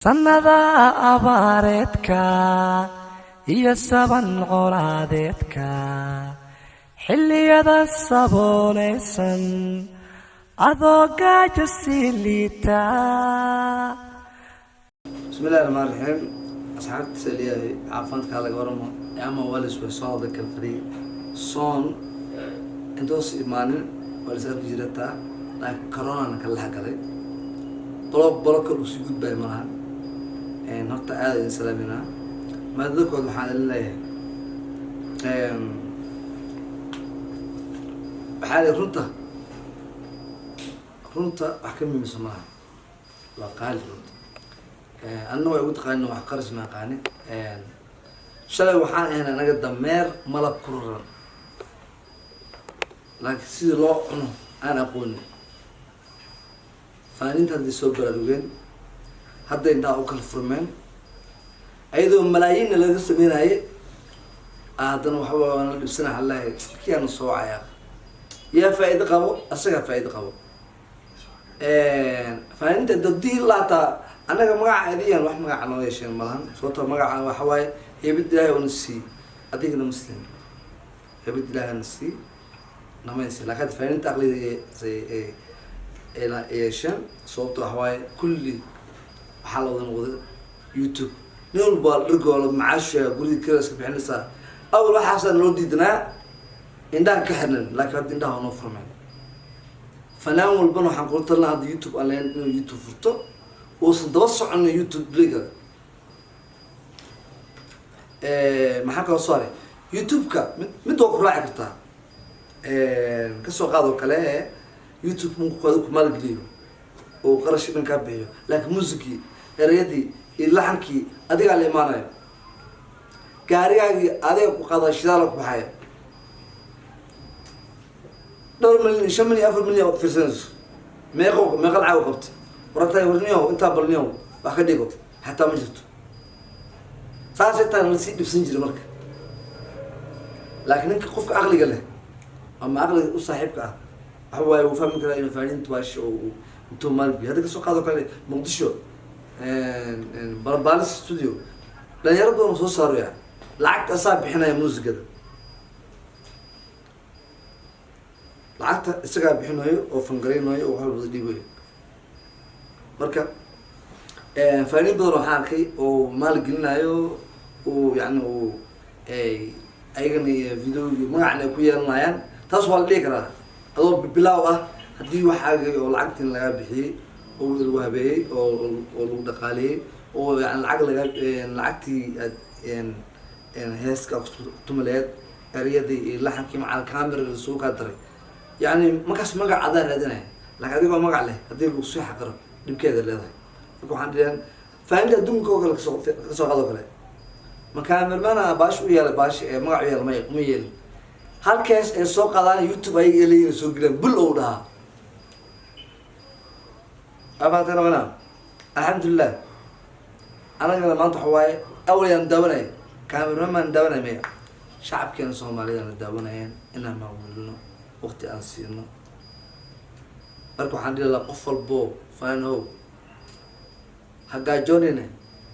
sannada abaareedka iyo saban colaadeedka xilliyada sabooleysan adoo gaajo sii liita. bismillahi rahmaani rahiim. asxaabta saliyahay caafimaadka laga waramo ama walis way soo wada kalfadhi soon intoos imaanin walis arki jirataa laakiin corona ka la galay boloka uu si gudbay malaha horta aad idin salaamina maadadkood waxaan leeyahay waxaa runta wax ka muhiimsan malaha waa qaali runta anna way ugu taqaanin wax qaris ma aqaani shalay waxaan ahayn anaga dameer malab ku raran laakiin sidii loo cuno aan aqoonin faaninta haddii soo baraarugeen hadda intaa u kala furmeen ayadoo malaayiinna laga sameynaye haddana waxaa waana la dhibsana halahay kiyaana soo wacaya yaa faa'iido qabo asagaa faa'iido qabo faaninta dadii laataa annaga magaca adiyan wax magaca noo yeesheen malahan sababtoo magaca waxa waaye heebad ilaahay oo na sii adigana muslim heebad ilaahay na sii namaysi laakiin faaninta aqliga yeesheen sababtoo waxa waaye kulli waxaa la wada noqday YouTube nin walba dhirgoola macaasha guriga kale iska bixinaysaa awal waxaasaa naloo diidanaa indhaha ka xirnan laakiin hadda indhaha waa noo furmeen fanaan walbana waxaan kula talina hadda YouTube aan lahayn inuu YouTube furto uusan daba soconin YouTube bliga maxaa kaloo soo haray YouTube-ka mid waa ku raaci kartaa kasoo qaadoo kale YouTube munkuada ku maalgeliyo oo qarashi dhan kaa bixiyo laakiin muusikii erayadii iyo laxankii adigaa la imaanayo gaarigaagii adiga ku qaada shidaala ku baxaya dhowr milyan 5 milyan 4 milyan oo fiirsanayso meeqa lacag qabtay wartay warniyo intaa balniyo wax ka dhigo xataa ma jirto saasay taan la sii dhibsan jiray marka laakiin ninka qofka aqliga leh ama aqliga u saaxiibka ah waxa waaye uu fahmi karaa inuu faa'iidintu waash oo intuu maalbi hadda kasoo qaado kale muqdisho barbalis studio dhalinyaro badan soo saaraya lacagta asaa bixinaya muusikada lacagta isagaa bixinayo oo fangareynayo oo waxba wada dhiibayo marka faa'iido badan waxaan arkay oo maalgelinayo oo yani uu ayagana videogi magacna ay ku yeelanayaan taas waa la dhihi karaa adoo bilaaw ah haddii waxaaga oo lacagtin lagaa bixiyey oo lagu habeeyey oo lagu dhaqaaliyey oo yani lacagtii heeska tumaleed ereyadii iyo laxankii macal camera soo kaa daray yani markaas magac adaa raadinaya laakiin adigoo magac leh haddii lagu soo xaqiro dhibkeeda leedahay marka waxaan dhiheen faaninta adduunka oo kale kasoo qaado kale ma cameraman baash u yeelay baash magac u yeelay ma yeelin halkaas ay soo qaadaan YouTube ay leeyihiin soo galeen bul oo dhaha abaatana wana alxamdulillah anagana maanta waxa waaye awlayaan daawanay cameraman daawanay maya shacabkeena Soomaalida daawanayeen inaan maamulno waqti aan siino marka waxaan dhihi lahaa qof walbo faano hagaajoonine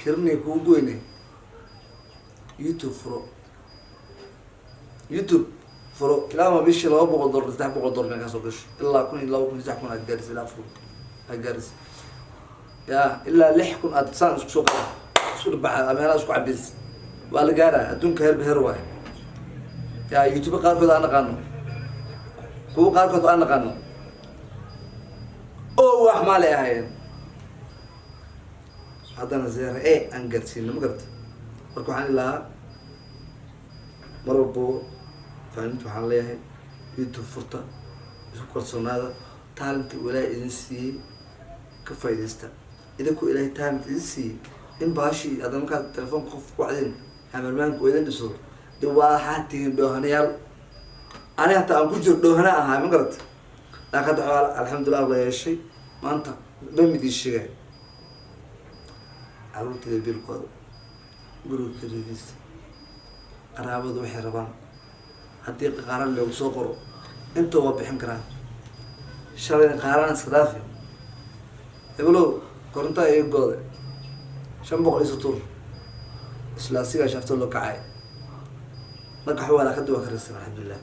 kirni kuu goyne YouTube furo ilaa ma bishii $200 $300 meeqa soo gasho ilaa 1000 2000 aad gaaraysa ilaa afur aad gaaraysa yaa ilaa 6000 aad saan isku soo qaado isku dhabaxa ameena isku cabeys waa la gaaraa adduunka heer waay yaa YouTube qaarkood aan naqaano kuwa qaarkood aan naqaano oo wax ma leeyahay haddana zeera aan gaarsiin ma garta marka waxaan ilaa marabo faanintu waxaan leeyahay YouTube furta isku kalsoonaada talent walaa idin siiyey ka faa'iideysta idinku ilaahay talent idin siiyey in baashi aad markaa telefoonka qof ku wacdeen hamarmaanku idin dhiso de waa xaatiin dhoohanayaal aniga hataa aan ku jiro dhoohana ahaa ma garata laakiin hadda alxamdulillah la yeeshay maanta dhamidii sheegay caruurtayda biilkooda guriga karidiisa qaraabadu waxay rabaan haddii qaaran loogu soo qoro inta waa bixin karaan shalay qaaran iska dhaafi heblow koronta iyo gooda 500 يسطور إسلاسية شفت له كعاي نقح ولا خدوا كرسي الحمد لله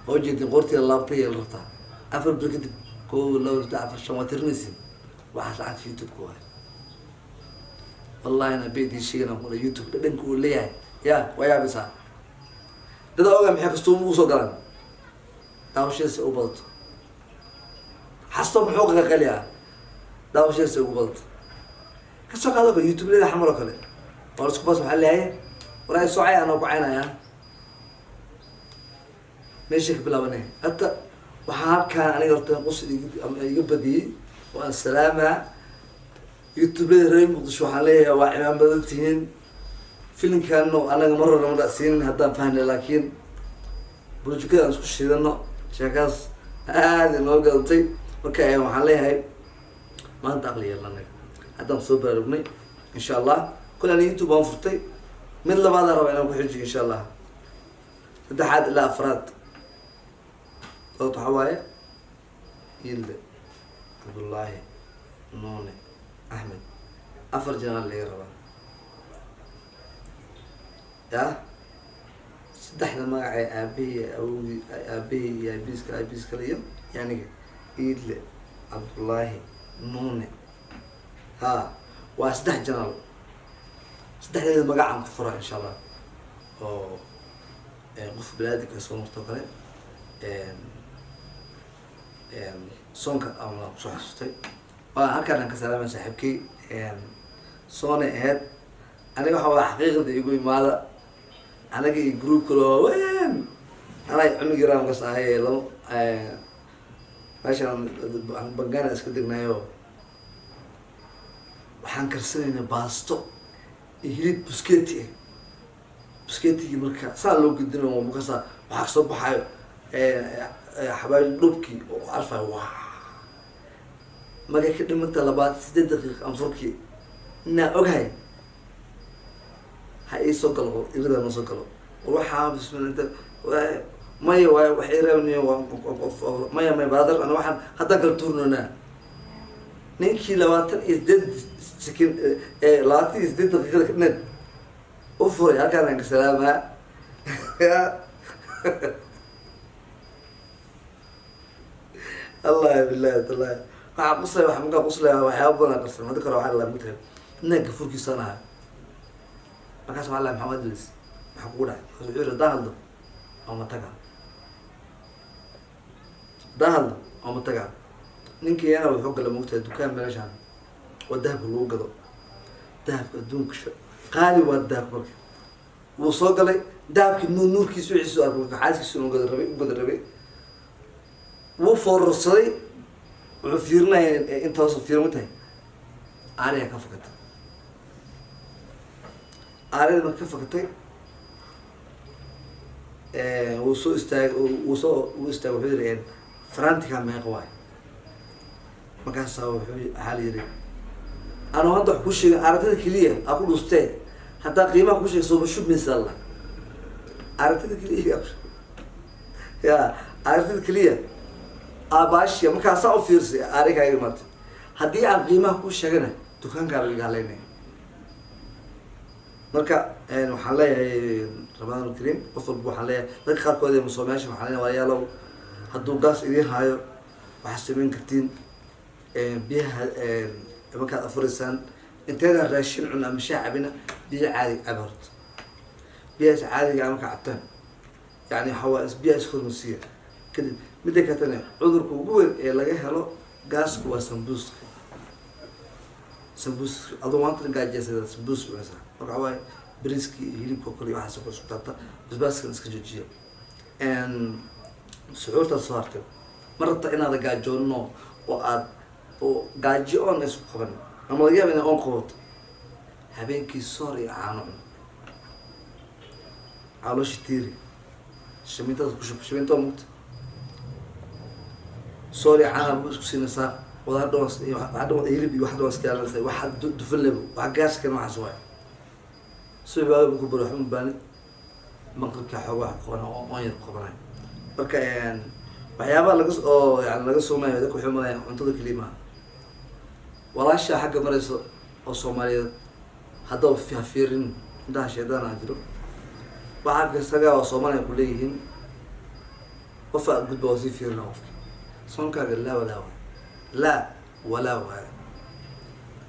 وجدت قرتي اللابطية الرطة أفر بركد كل لو تعرف الشماترنسي واحد عاد في يوتيوب كوه والله أنا بيدي شيء أنا ولا يوتيوب لين كل ليه يا ويا بسا ده أوجع محك استوم وصقران داوشين سأقبض حسب حقوقك كليا داوشين سأقبض كسر هذا باليوتيوب ليه حمرك كله ورسك بس محل هاي وراي سعي أنا وقعنا يا ماشي بلاوني حتى وحاب كان أنا قلت نقص يقبضي والسلامة يوتيوب ليه ريم وشو حاليا وعمام بدلتين فيلم كانوا أنا مرة رمضان سين هذا فهمني لكن بروجكت أنا سكوت شيء شكاس هذا اللي قلتي وكأي محلي هاي ما أنت أقلي يلا نك هذا مصوب ربني إن شاء الله كل يوتيوب أنفرتي من اللي بعد ربنا بحجي إن شاء الله ده حد لا أفراد صوت حوايا يلد عبد الله نوني أحمد أفرجنا اللي ربنا يا سدحنا معي أبي أو أبي يا بيسك اليوم يعني إيد عبد الله نوني ها وأسدح جنال سدح لي المقع عن كفرة إن شاء الله أو قف بلادك يسوون مرتقلة صونك أو لا صح ستي وهكذا كسلام صاحبكي صوني هاد أنا بحاول حقيقة يقول ماذا أنا جي جروب كله وين أنا عمي جرام قصة هاي لو ماشي أنا بنجانا أسكتنا يو وحنكر سنين باستو يهريد بسكيتي مركا صار لو قدنا ومقصة وحصل بحاجة حبايب لوبكي وعارفة واه ما جا كده من طلبات 6 دقيقة أنفركي إنها أوكي هاي سوكلو إذا ما سوكلو وروح بسم الله أنت ماي وحيرني ماي بادر أنا واحد هذا قلتورنا نيجي لواتن إزداد سكين لواتن إزداد دقيقة كنت أوفر يا كان عندك سلامة الله بالله الله قصة وحمقة قصة وحيابنا قصة ما ذكروا على الله متهم نقفوا في سنة ما كان سمع محمد لس محقولة يقول دهل أو متجع دهل أو متجع نينكي أنا وحق لموت الدكان ملاشان والذهب اللي وجده ذهب الدونك قالي والذهب مرك وصل لي ذهب نور كيسوع يسوع مرك عايز يسوع قدر ربي وفرصي وفيرنا أنت وصل فيرنا متى عارية كفكت عارف ما كفكتي وصو استاج وحيرين فرانتي كان ما يقوي ما كان سوى حالي يري أنا هذا كوشي عرفت كليه أقول أستاذ حتى قيمة كوشي صوب شو مثلا عرفت كليه يا عرفت كليه أباش يا ما كان سوى فيرسي عارف هاي المات هدي عن قيمة كوشي هنا دكان قابل قاليني marka waxaan leeyahay Ramadaan Kariim qof walba waxaan leeyahay dadka qaarkood ee Soomaaliyeed waxaan leeyahay walaalayaal hadduu gaas idin hayo waxa sameyn kartiin biyaha marka afurisan inteeda raashin cun ama shaacabina biyo caadi abart biyo caadi ama ka cabtaan yani hawaas biyo iskhurmasiya kadib midda ka tan cudurka ugu weyn ee laga helo gaasku waa sambuuska adoo maanta gaajaysan sambuuska wasa marka waa bariiski hilibka kaliya waxa soo socota basbaaska iska joojiyo suxuurta soo hartay marta inaad gaajoono oo aad oo gaajo on isku qaban ama laga yaabaa in aan qabato habeenkii soori aanu عالوش تيري شميتها شميتها موت سوري عنا بس كسينا صار وهذا دوس واحد يلبي واحد دوس كان واحد دفلب واحد قاس كان مع سواي سوي بقى بكبر رحمه باني منقل كحوا قوانا ما يرقبنا وكان waxyaaba laga oo yani laga soo maayo dadku xumada cuntada kaliima walaasha xagga marayso oo Soomaaliyeed haddaba fiirin intaa sheedana jiro waxa kasaga oo Soomaaliya ku leeyihiin qofa gudba oo si fiirna qofki sonkaaga la wala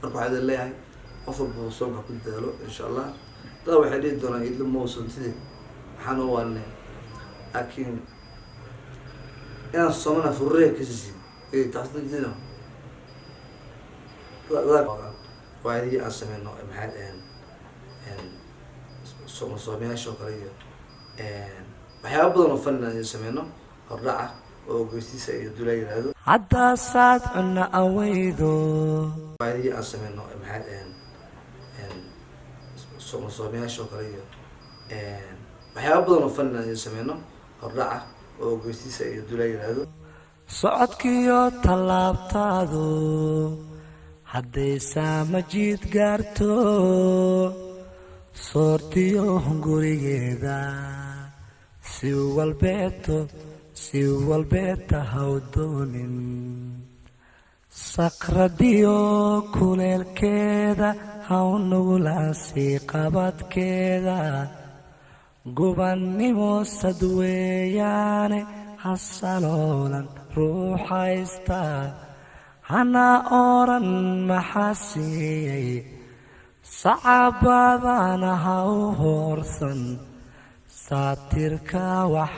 marka waxaa leeyahay qof walba soonka ku dadaalo insha Allah taa waxay dhigi doonaan idin muusan sidii waxaan u waanay laakiin inaan Soomana furre kasi ee taasna jidna وعادي أصلا إنه محل صومية شوكرية وحياة بدنا فلنا يسمينه الرعة وقصيصة يدولي هذا حتى ساعة أن أويدو وعادي أصلا إنه محل صومية شوكرية وحياة بدنا فلنا يسمينه الرعة وقصيصة يدولي هذا socodkiyo tallaabtaadu hadday saamajid gaarto soortiyo gurigeeda si walbeeta hawdoonin saqradiyo kuleelkeeda hawnugulaasii qabadkeeda gubannimo sadweeyaane hasaloolan ruuxaysta hana oran maxaa siiyey sacabadana ha u hoorsan saatirka wax